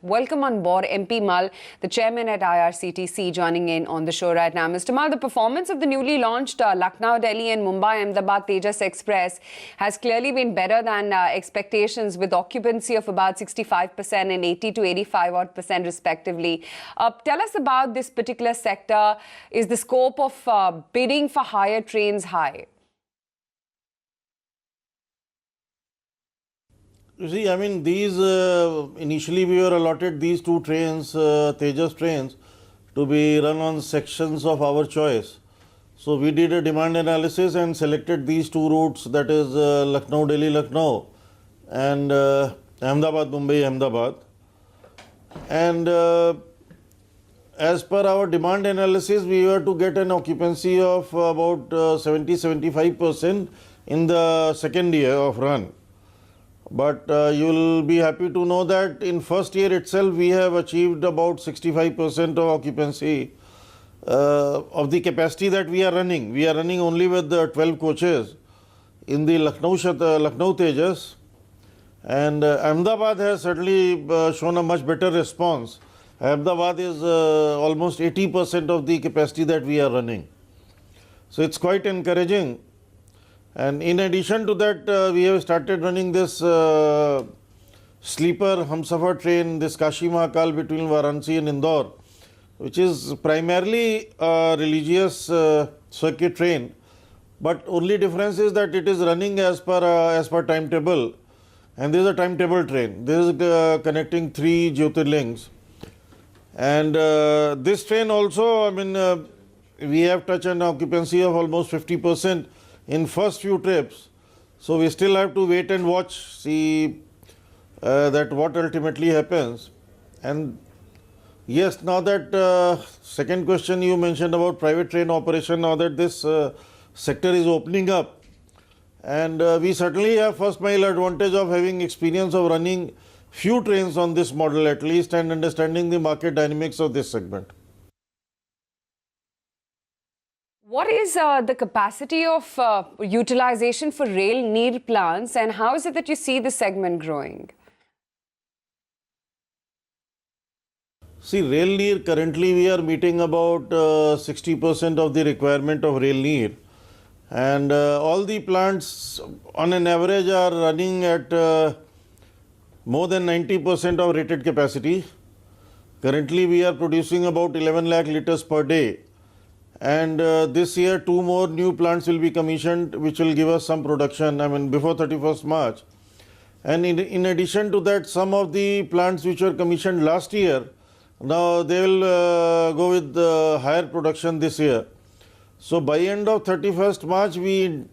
welcome on board MP Mal, the chairman at IRCTC, joining in on the show right now. Mr. Mal, the performance of the newly launched Lucknow-Delhi and Mumbai-Ahmedabad Tejas Express has clearly been better than expectations, with occupancy of about 65% and 80 to 85% respectively. Tell us about this particular sector. Is the scope of bidding for higher trains high? You see, I mean, these initially we were allotted these two trains, Tejas trains, to be run on sections of our choice. So we did a demand analysis and selected these two routes, that is Lucknow-Delhi, Lucknow and Ahmedabad-Mumbai-Ahmedabad. And as per our demand analysis, we were to get an occupancy of about 70-75% in the second year of run. But you will be happy to know that in first year itself we have achieved about 65% of occupancy of the capacity that we are running. We are running only with the 12 coaches in the Lucknow Tejas, and Ahmedabad has certainly shown a much better response. Ahmedabad is almost 80% of the capacity that we are running. So it's quite encouraging. And in addition to that, we have started running this sleeper Humsafar train, this Kashi Mahakal between Varanasi and Indore, which is primarily a religious circuit train. But only difference is that it is running as per timetable, and this is a timetable train. This is connecting 3 Jyotirlings. And this train also, I mean, we have touched an occupancy of almost 50% in first few trips. So we still have to wait and watch, see that what ultimately happens. And yes, now that second question you mentioned about private train operation, now that this sector is opening up, and we certainly have first mile advantage of having experience of running few trains on this model at least, and understanding the market dynamics of this segment. What is the capacity of utilization for rail near plants, and how is it that you see the segment growing? See, rail near, currently we are meeting about 60% of the requirement of rail near, and all the plants on an average are running at more than 90% of rated capacity. Currently we are producing about 11 lakh liters per day. And this year 2 more new plants will be commissioned, which will give us some production, I mean, before 31st March. And in addition to that, some of the plants which were commissioned last year, now they will go with higher production this year. So by end of 31st March, we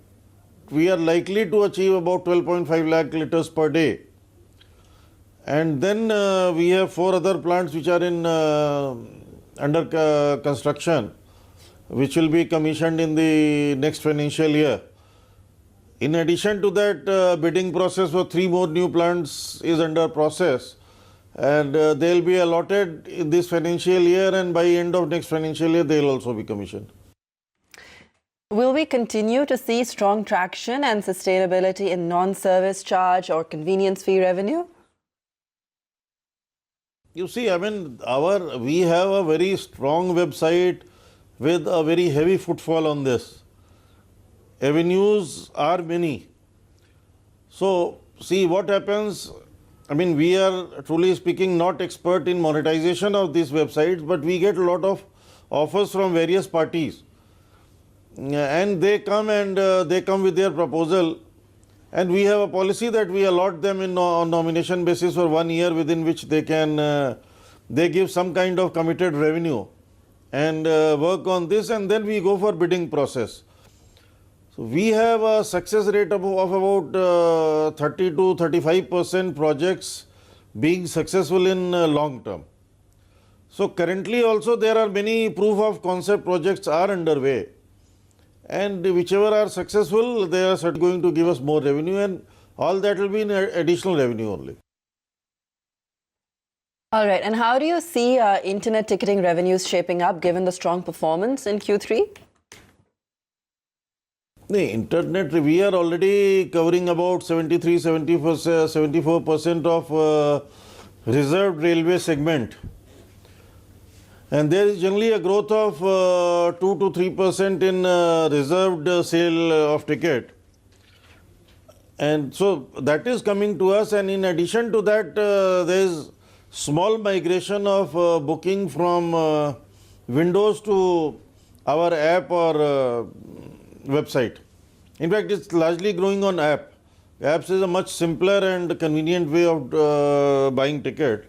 are likely to achieve about 12.5 lakh liters per day. And then we have 4 other plants which are in under construction, which will be commissioned in the next financial year. In addition to that, bidding process for 3 more new plants is under process, and they will be allotted in this financial year, and by end of next financial year they will also be commissioned. Will we continue to see strong traction and sustainability in non-service charge or convenience fee revenue? You see, I mean, we have a very strong website with a very heavy footfall on this. Avenues are many. So, see what happens. I mean, we are truly speaking not expert in monetization of these websites, but we get a lot of offers from various parties. And they come with their proposal, and we have a policy that we allot them on nomination basis for 1 year, within which they give some kind of committed revenue and work on this, and then we go for bidding process. So we have a success rate of about 30 to 35% projects being successful in long term. So currently also there are many proof of concept projects are underway, and whichever are successful, they are going to give us more revenue, and all that will be in additional revenue only. All right. And how do you see internet ticketing revenues shaping up given the strong performance in Q3? The internet, we are already covering about 74% of reserved railway segment. And there is generally a growth of 2 to 3% in reserved sale of ticket. And so that is coming to us, and in addition to that, there is small migration of booking from Windows to our app or website. In fact, it's largely growing on app. Apps is a much simpler and convenient way of buying ticket.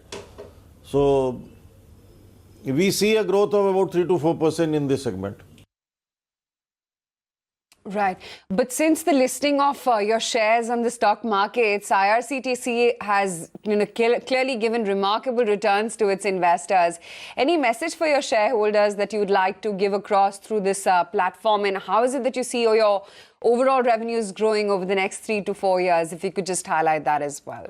So we see a growth of about 3 to 4% in this segment. Right. But since the listing of your shares on the stock markets, IRCTC has clearly given remarkable returns to its investors. Any message for your shareholders that you would like to give across through this platform? And how is it that you see your overall revenues growing over the next 3 to 4 years? If you could just highlight that as well.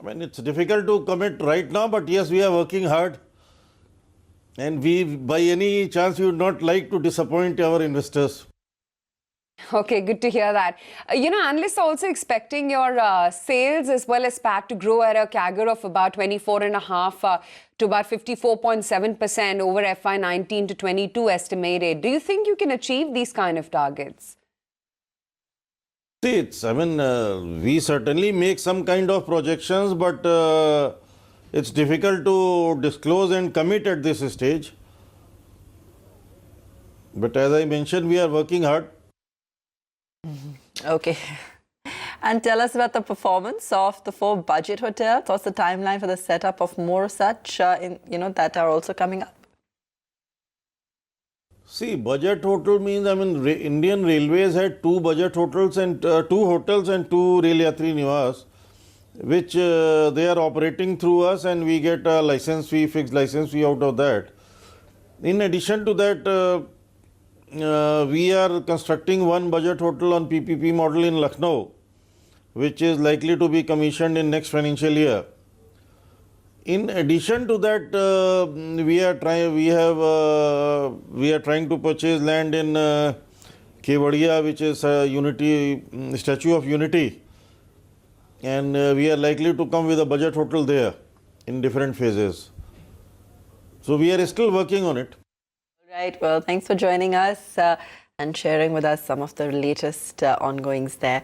I mean, it's difficult to commit right now, but yes, we are working hard. And we, by any chance, we would not like to disappoint our investors. Okay, good to hear that. Analysts are also expecting your sales as well as PAT to grow at a CAGR of about 24.5% to about 54.7% over FY19 to 22 estimated. Do you think you can achieve these kind of targets? See, we certainly make some kind of projections, but it's difficult to disclose and commit at this stage. But as I mentioned, we are working hard. Okay. And tell us about the performance of the 4 budget hotels. What's the timeline for the setup of more such that are also coming up? See, budget hotel means, Indian Railways had 2 budget hotels and 2 hotels and 2 Rail Yatri Niwas, which they are operating through us, and we get a license fee, fixed license fee out of that. In addition to that, we are constructing 1 budget hotel on PPP model in Lucknow, which is likely to be commissioned in next financial year. In addition to that, we are trying to purchase land in Kevadia, which is a Statue of Unity. And we are likely to come with a budget hotel there in different phases. So we are still working on it. Right. Well, thanks for joining us and sharing with us some of the latest ongoings there.